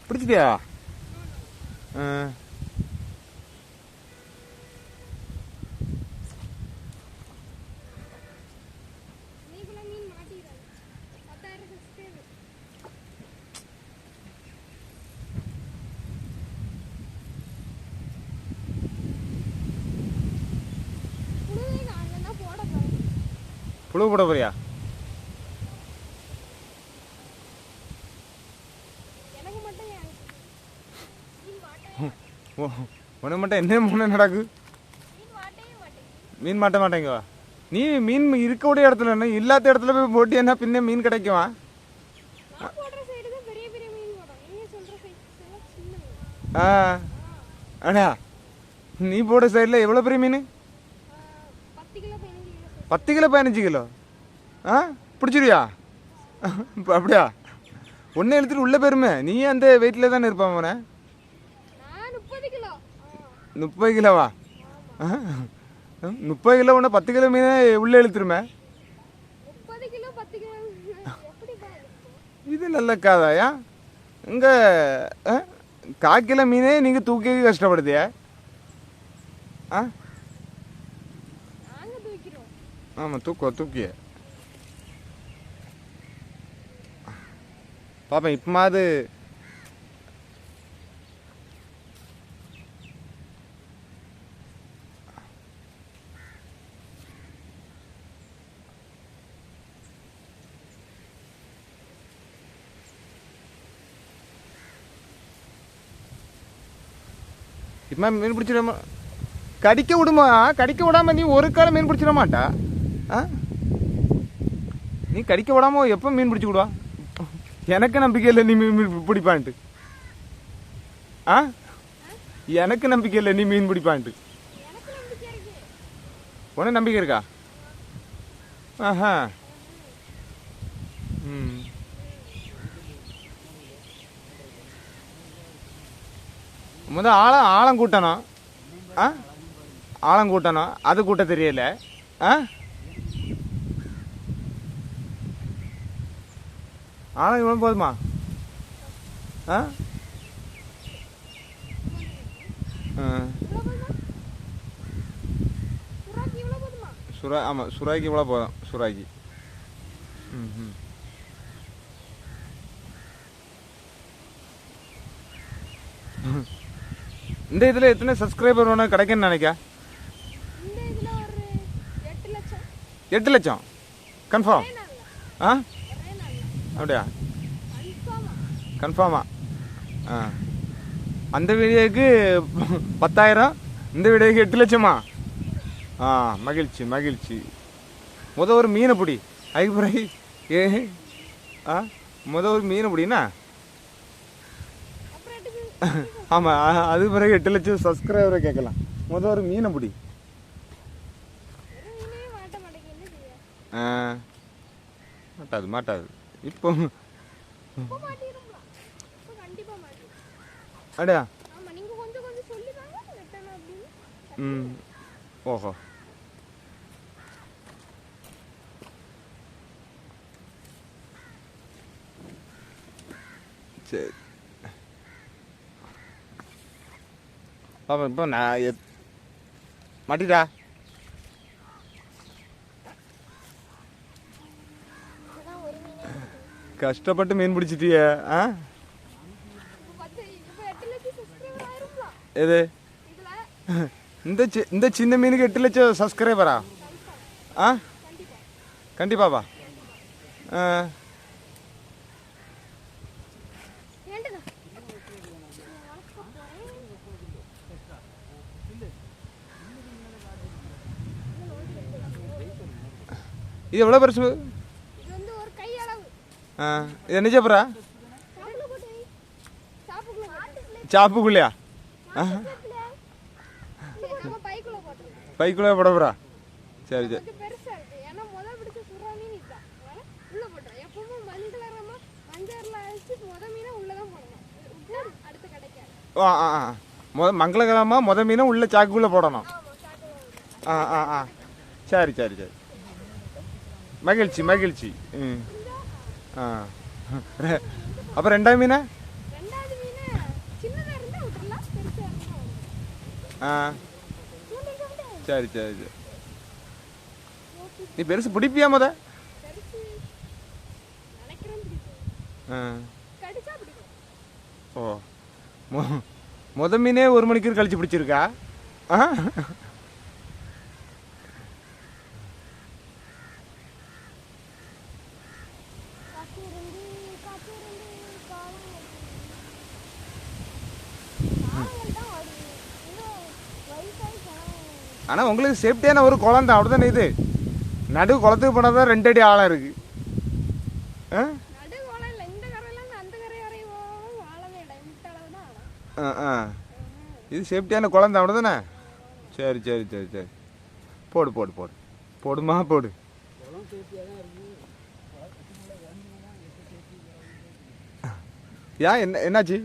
பிடிச்சிட்டியா? புழு போட போறியா? உனக்கு மட்டும் என்ன முன்ன நடக்கு? மீன் மாட்ட மாட்டேங்க. நீ மீன் இருக்கக்கூடிய இடத்துல என்ன இல்லாத இடத்துல போய் போட்டி என்ன பின்ன மீன் கிடைக்குமா? அடா நீ போட சைடில் எவ்வளோ பெரிய மீன்? 10 கிலோ 15 கிலோ. பிடிச்சிருவியா? அப்படியா? ஒன்னே எழுத்துட்டு உள்ள போயிருமே. நீ அந்த வெயிட்டில் தானே இருப்பான் அவனை. 30 கிலோவா? 30 கிலோ ஒன்று 10 கிலோ மீன் உள்ளே இழுத்துருமே. இது நல்ல காதாயா? இங்கே 1/4 கிலோ மீனே நீங்கள் தூக்கி கஷ்டப்படுதியா? ஆமாம் தூக்கிய பாப்பேன் இப்போமாவது. இப்போ மீன் பிடிச்சிடாம கடிக்க விடுமா? கடிக்க விடாம நீ ஒரு காலம் மீன் பிடிச்சிட மாட்டா? நீ கடிக்க விடாம எப்போ மீன் பிடிச்சி விடுவா? எனக்கு நம்பிக்கை இல்லை நீ மீன் பிடிப்பான்ட்டு. எனக்கு நம்பிக்கை இல்லை நீ மீன் பிடிப்பான்ட்டு. உனக்கு நம்பிக்கை இருக்கா? முதல் ஆழம் கூட்டணும். ஆழம் கூட்டணும். அது கூட்ட தெரியல. ஆழம் இவ்வளோ போதுமா? ஆமாம் சுறாய்க்கு இவ்வளோ போதும். சுறாய்க்கு இந்த இதில் எத்தனை சப்ஸ்கிரைபர் ஒன்று கிடைக்குன்னு நினைக்க? 8 லட்சம் கன்ஃபார்ம்? அப்படியா? கன்ஃபார்மா? அந்த வீடியோக்கு 10,000, இந்த வீடியோக்கு 8 லட்சமா? மகிழ்ச்சி மகிழ்ச்சி. ஒரு மீனை பிடி. அதுக்கு பிறகு ஒரு மீனை பிடினா. ஆமாம் அதுக்கு பிறகு 8 லட்சம் சப்ஸ்கிரைபரை கேட்கலாம். ஒரு மீனை பிடி. மாட்டாது இப்போ. அடையா? ஓஹோ சரி. பாப்பா இப்போ நான் மாட்டிட்டா? கஷ்டப்பட்டு மீன் பிடிச்சிட்டிய? எது இந்த சின்ன மீனுக்கு 8 லட்சம் சப்ஸ்கிரைபரா? கண்டிப்பாப்பா. இது எவ்வளோ பெருசு? இது என்ன சாப்பிட்றா? சாப்புக்குள்ளையா? பைக்குள்ளே போட போறா? சரி சரி. மங்களகரமா மீனை உள்ள சாக்குக்குள்ளே போடணும். சரி சரி சரி. மகிழ்ச்சி மகிழ்ச்சி. அப்போ ரெண்டாவது மீனை ஆ சரி சரி சரி. நீ பெருசு பிடிப்பியா முத? ஆ ஓ முத மீனே 1 மணிக்கு கழிச்சு பிடிச்சிருக்கா? ஆ ஆனால் உங்களுக்கு சேஃப்டியான ஒரு குளம் தான், அப்படிதானே? இது நடு குளத்துக்கு போனால் தான் 2 அடி ஆழம் இருக்கு. இது சேஃப்டியான குளம் தான், அப்படிதானே? சரி சரி சரி சரி. போடு போடு போடு போடுமா போடு. ஏன் என்னாச்சு?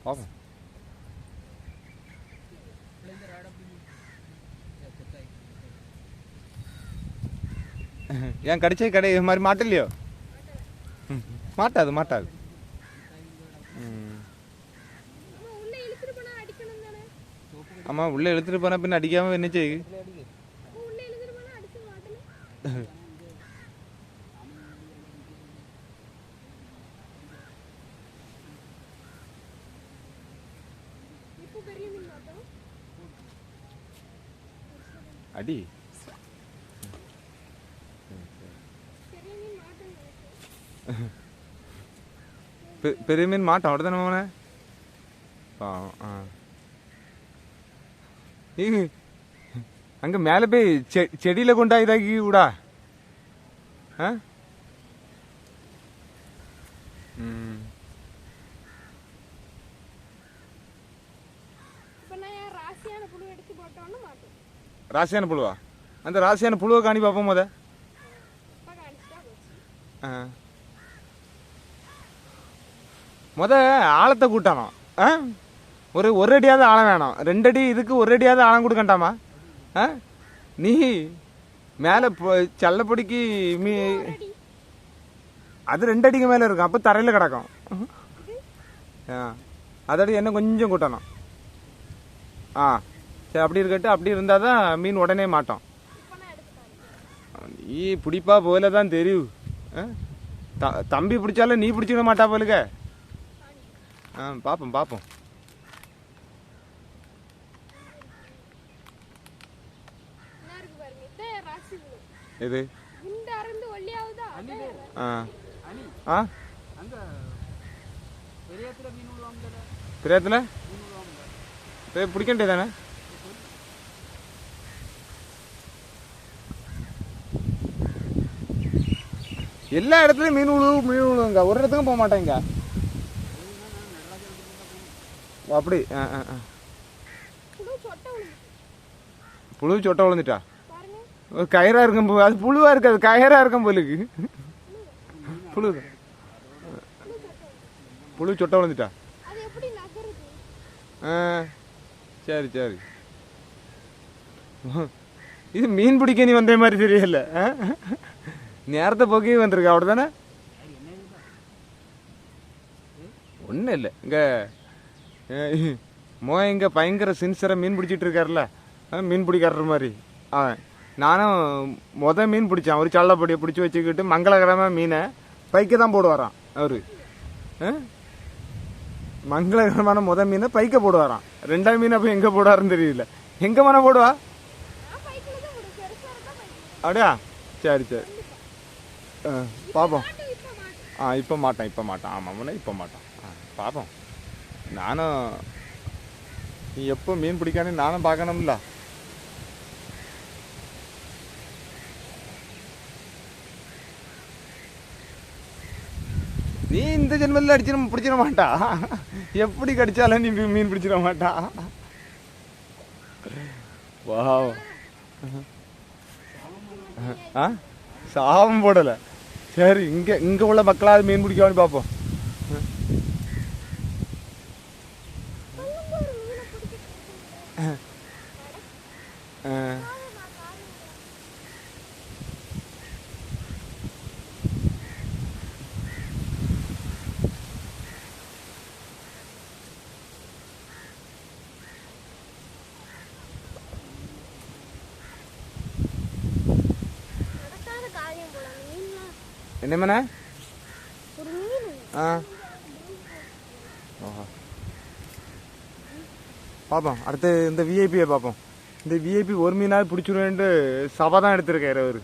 பாப்போம். ஏன் கடிச்சே கடை இது மாதிரி மாட்டலையோ? மாட்டாது மாட்டாது. ஆமாம், உள்ளே இழுத்துட்டு போனால் பின்ன அடிக்காமல் என்ன செய்யுது? அடி பெரிய மீன் மாட்டோம், அப்படித்தானே மோனே? அங்கே மேலே போய் செடியில் கொண்டா இதாக்கி விடா. ஆ ராசியான புழுவா? அந்த ராசியான புழுவை காணி பார்ப்போம் முத. முத ஆழத்தை கூட்டணும். ஒரு அடியாவது ஆழம் வேணும். 2 அடி இதுக்கு 1 அடியாவது ஆழம் கொடுக்கண்டாமா? நீ மேலே சல்லப்பொடிக்கு அது 2 அடிக்கு மேலே இருக்கும். அப்போ தரையில் கிடக்கும். அதடி என்ன கொஞ்சம் கூட்டணும். சரி, அப்படி இருக்கட்டும். அப்படி இருந்தால் தான் மீன் உடனே மாட்டோம். நீ பிடிப்பா போல தான் தெரியும். தம்பி பிடிச்சாலும் நீ பிடிச்சிக்க மாட்டா போலுக்க. பார்ப்போம் பார்ப்போம். இது பிரியத்துல பிடிக்கண்டே தானே? எல்லா இடத்துலையும் மீன் விழுவுங்க. ஒரு இடத்துக்கும் போக மாட்டேங்க. அப்படி புழு சொட்டை விழுந்துட்டா? கயிறா இருக்கும். அது புழுவா இருக்காது, கயிறா இருக்கும் போலுக்கு. புழு சொட்டை விழுந்துட்டா? சரி சரி. இது மீன் பிடிக்க நீ வந்த மாதிரி தெரியல. நேரத்தை போக்கே வந்திருக்க, அப்படிதானே? ஒன்றும் இல்லை. இங்கே இங்கே பயங்கர சின்சராக மீன் பிடிச்சிட்டு இருக்காருல்ல, மீன் பிடிக்காடுற மாதிரி. நானும் மீன் பிடிச்சேன். ஒரு சல்லப்பொடியை பிடிச்சி வச்சுக்கிட்டு மங்களகரமாக மீனை பைக்க தான் போடுவாராம் அவர். மங்களகரமான மீனை பைக்க போடுவாராம். 2ஆவது மீன் அப்போ எங்கே போடுவாருன்னு தெரியல. எங்கே மன போடுவா? அப்படியா? சரி சரி. பார்ப்போம். இப்போ மாட்டேன். ஆமாம், இப்போ மாட்டான். பார்ப்போம். நானும் நீ எப்போ மீன் பிடிக்கானே நானும் பார்க்கணும்ல. நீ இந்த ஜென்மத்தில் பிடிச்சிட மாட்டா. எப்படி கடிச்சாலும் நீ மீன் பிடிச்சிட மாட்டா. வா ஆ சாபம் போடலை. சரி, இங்கே உள்ள மக்களாவது மீன் பிடிக்கான்னு பார்ப்போம். என்ன மேனே? ஆ பார்ப்போம். அடுத்து இந்த விஐபியை பார்ப்போம். இந்த விஐபி ஒரு மீனாவது பிடிச்சிருவேன்ட்டு சபை தான் எடுத்திருக்காரு அவரு.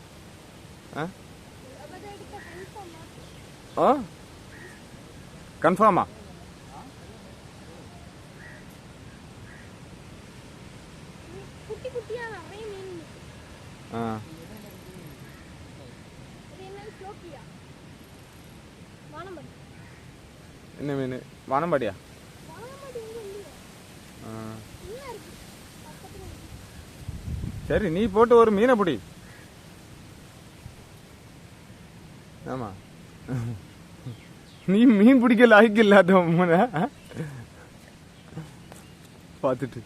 ஆ கன்ஃபார்மா? ஆ என்ன மீன்? வானம்பாடியா? சரி, நீ போட்டு ஒரு மீனை பிடி. ஆமா, நீ மீன் பிடிக்க லாய்க்கு இல்லாத பார்த்துட்டு